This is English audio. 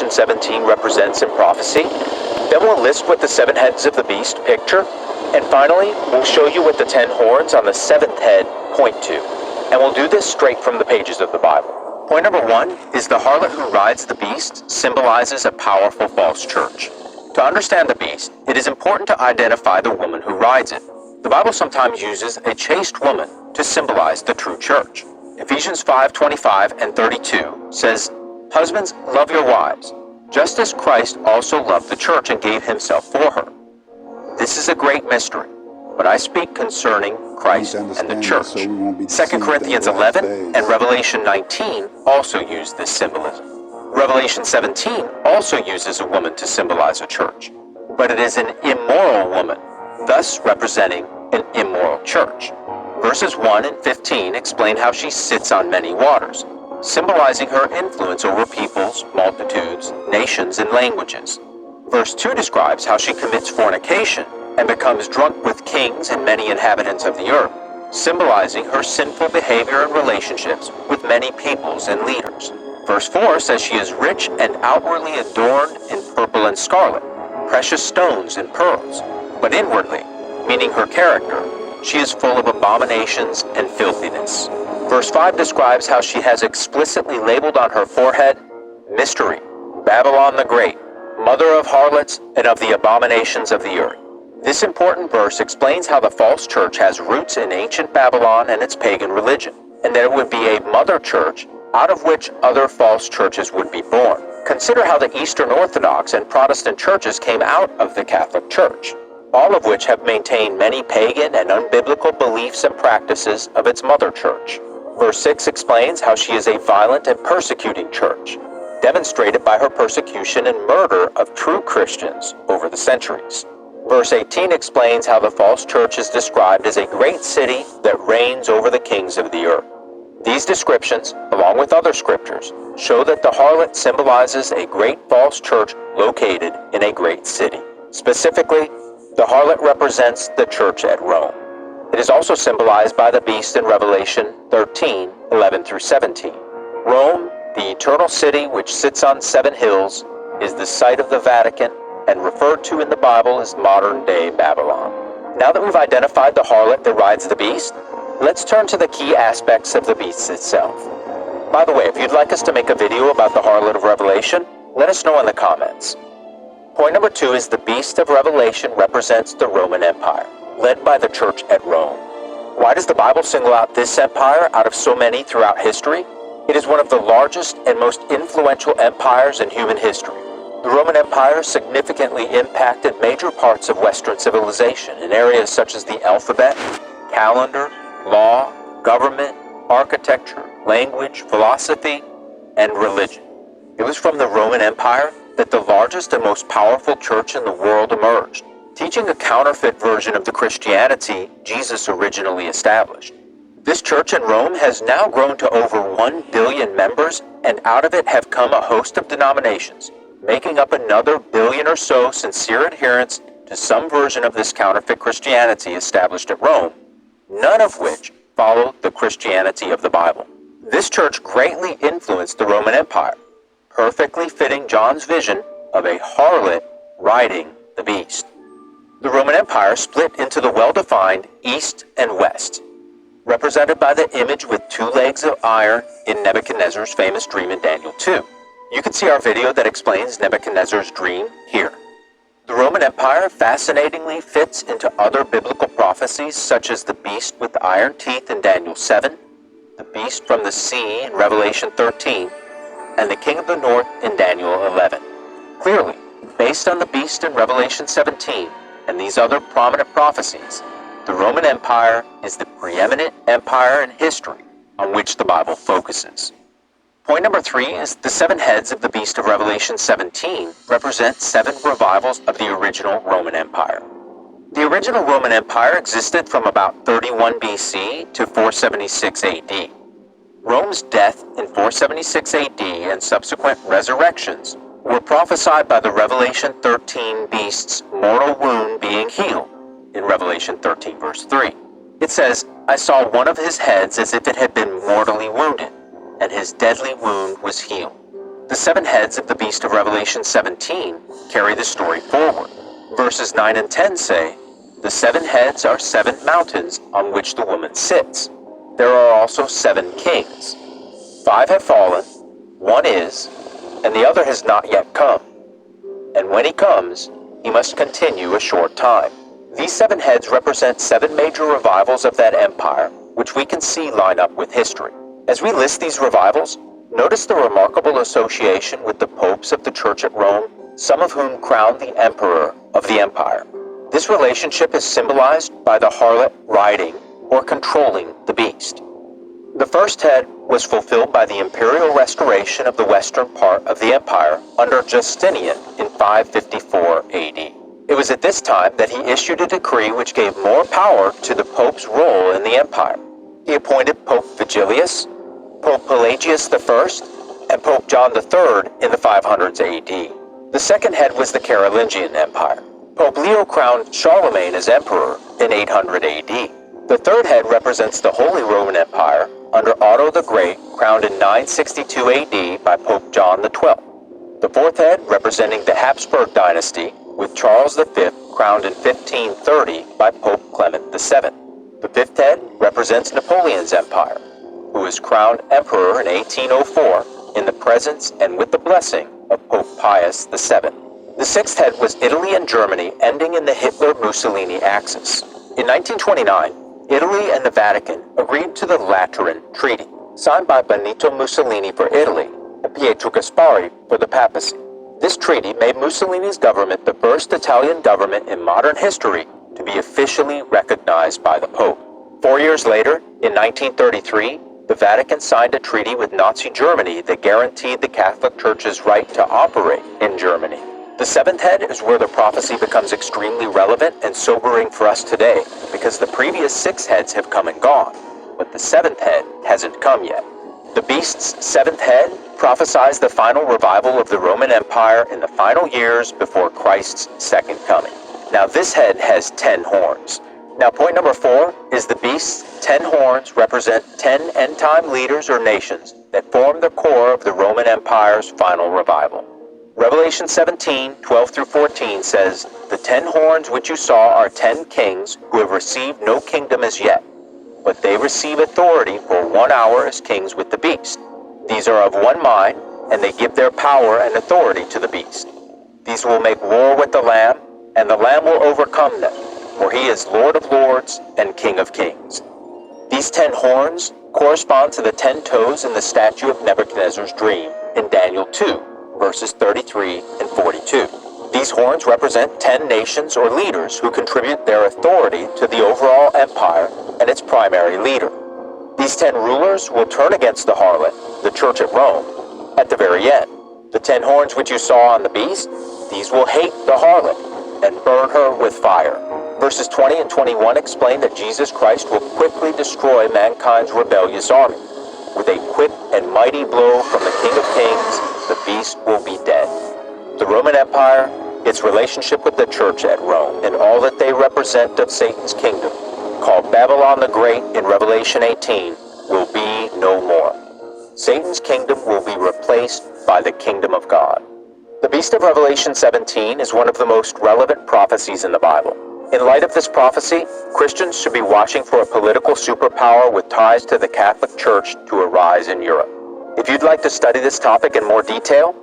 Revelation 17 represents in prophecy. Then we'll list what the 7 heads of the beast picture. And finally, we'll show you what the 10 horns on the 7th head point to. And we'll do this straight from the pages of the Bible. Point number 1 is the harlot who rides the beast symbolizes a powerful false church. To understand the beast, it is important to identify the woman who rides it. The Bible sometimes uses a chaste woman to symbolize the true church. Ephesians 5:25 and 32 says, "Husbands, love your wives, just as Christ also loved the church and gave himself for her. This is a great mystery, but I speak concerning Christ and the church." 2 Corinthians 11 and Revelation 19 also use this symbolism. Revelation 17 also uses a woman to symbolize a church, but it is an immoral woman, thus representing an immoral church. Verses 1 and 15 explain how she sits on many waters, symbolizing her influence over peoples, multitudes, nations, and languages. Verse 2 describes how she commits fornication and becomes drunk with kings and many inhabitants of the earth, symbolizing her sinful behavior and relationships with many peoples and leaders. Verse 4 says she is rich and outwardly adorned in purple and scarlet, precious stones and pearls, but inwardly, meaning her character, she is full of abominations and filthiness. Verse 5 describes how she has explicitly labeled on her forehead, "Mystery, Babylon the Great, mother of harlots and of the abominations of the earth." This important verse explains how the false church has roots in ancient Babylon and its pagan religion, and that it would be a mother church out of which other false churches would be born. Consider how the Eastern Orthodox and Protestant churches came out of the Catholic Church, all of which have maintained many pagan and unbiblical beliefs and practices of its mother church. Verse 6 explains how she is a violent and persecuting church, demonstrated by her persecution and murder of true Christians over the centuries. Verse 18 explains how the false church is described as a great city that reigns over the kings of the earth. These descriptions, along with other scriptures, show that the harlot symbolizes a great false church located in a great city. Specifically, the harlot represents the church at Rome. It is also symbolized by the beast in Revelation 13:11 through 17. Rome, the eternal city which sits on 7 hills, is the site of the Vatican and referred to in the Bible as modern-day Babylon. Now that we've identified the harlot that rides the beast, let's turn to the key aspects of the beast itself. By the way, if you'd like us to make a video about the harlot of Revelation, let us know in the comments. Point number 2 is the beast of Revelation represents the Roman Empire, led by the church at Rome. Why does the Bible single out this empire out of so many throughout history? It is one of the largest and most influential empires in human history. The Roman Empire significantly impacted major parts of Western civilization in areas such as the alphabet, calendar, law, government, architecture, language, philosophy, and religion. It was from the Roman Empire that the largest and most powerful church in the world emerged, teaching a counterfeit version of the Christianity Jesus originally established. This church in Rome has now grown to over 1 billion members, and out of it have come a host of denominations, making up another billion or so sincere adherents to some version of this counterfeit Christianity established at Rome, none of which followed the Christianity of the Bible. This church greatly influenced the Roman Empire, perfectly fitting John's vision of a harlot riding the beast. The Roman Empire split into the well-defined East and West, represented by the image with 2 legs of iron in Nebuchadnezzar's famous dream in Daniel 2. You can see our video that explains Nebuchadnezzar's dream here. The Roman Empire fascinatingly fits into other biblical prophecies such as the beast with iron teeth in Daniel 7, the beast from the sea in Revelation 13, and the king of the north in Daniel 11. Clearly, based on the beast in Revelation 17 and these other prominent prophecies, the Roman Empire is the preeminent empire in history on which the Bible focuses. Point number 3 is the 7 heads of the beast of Revelation 17 represent 7 revivals of the original Roman Empire. The original Roman Empire existed from about 31 BC to 476 AD. Rome's death in 476 AD and subsequent resurrections were prophesied by the Revelation 13 beast's mortal wound being healed in Revelation 13 verse 3. It says, "I saw one of his heads as if it had been mortally wounded, and his deadly wound was healed." The seven heads of the beast of Revelation 17 carry the story forward. Verses 9 and 10 say, "The seven heads are 7 mountains on which the woman sits. There are also 7 kings. 5 have fallen, 1 is, and the other has not yet come. And when he comes, he must continue a short time." These 7 heads represent 7 major revivals of that empire, which we can see line up with history. As we list these revivals, notice the remarkable association with the popes of the Church at Rome, some of whom crowned the emperor of the empire. This relationship is symbolized by the harlot riding or controlling the beast. The first head was fulfilled by the imperial restoration of the western part of the empire under Justinian in 554 AD. It was at this time that he issued a decree which gave more power to the Pope's role in the empire. He appointed Pope Vigilius, Pope Pelagius I, and Pope John III in the 500s AD. The second head was the Carolingian Empire. Pope Leo crowned Charlemagne as emperor in 800 AD. The third head represents the Holy Roman Empire under Otto the Great, crowned in 962 AD by Pope John XII. The fourth head representing the Habsburg dynasty, with Charles V crowned in 1530 by Pope Clement VII. The fifth head represents Napoleon's empire, who was crowned emperor in 1804 in the presence and with the blessing of Pope Pius VII. The sixth head was Italy and Germany, ending in the Hitler-Mussolini axis. In 1929, Italy and the Vatican agreed to the Lateran Treaty, signed by Benito Mussolini for Italy and Pietro Gasparri for the papacy. This treaty made Mussolini's government the first Italian government in modern history to be officially recognized by the Pope. 4 years later, in 1933, the Vatican signed a treaty with Nazi Germany that guaranteed the Catholic Church's right to operate in Germany. The seventh head is where the prophecy becomes extremely relevant and sobering for us today, because the previous 6 heads have come and gone, but the 7th head hasn't come yet. The beast's 7th head prophesies the final revival of the Roman Empire in the final years before Christ's second coming. Now this head has 10 horns. Now point number 4 is the beast's 10 horns represent 10 end-time leaders or nations that form the core of the Roman Empire's final revival. Revelation 17, 12 through 14 says, "The 10 horns which you saw are 10 kings who have received no kingdom as yet, but they receive authority for 1 hour as kings with the beast. These are of one mind, and they give their power and authority to the beast. These will make war with the Lamb, and the Lamb will overcome them, for he is Lord of lords and King of kings." These 10 horns correspond to the 10 toes in the statue of Nebuchadnezzar's dream in Daniel 2, verses 33 and 42. These horns represent 10 nations or leaders who contribute their authority to the overall empire and its primary leader. These 10 rulers will turn against the harlot, the Church at Rome, at the very end. The 10 horns which you saw on the beast, these will hate the harlot and burn her with fire. Verses 20 and 21 explain that Jesus Christ will quickly destroy mankind's rebellious army. With a quick and mighty blow from the King of Kings, the beast will be dead. The Roman Empire, its relationship with the Church at Rome, and all that they represent of Satan's kingdom, called Babylon the Great in Revelation 18, will be no more. Satan's kingdom will be replaced by the kingdom of God. The beast of Revelation 17 is one of the most relevant prophecies in the Bible. In light of this prophecy, Christians should be watching for a political superpower with ties to the Catholic Church to arise in Europe. If you'd like to study this topic in more detail,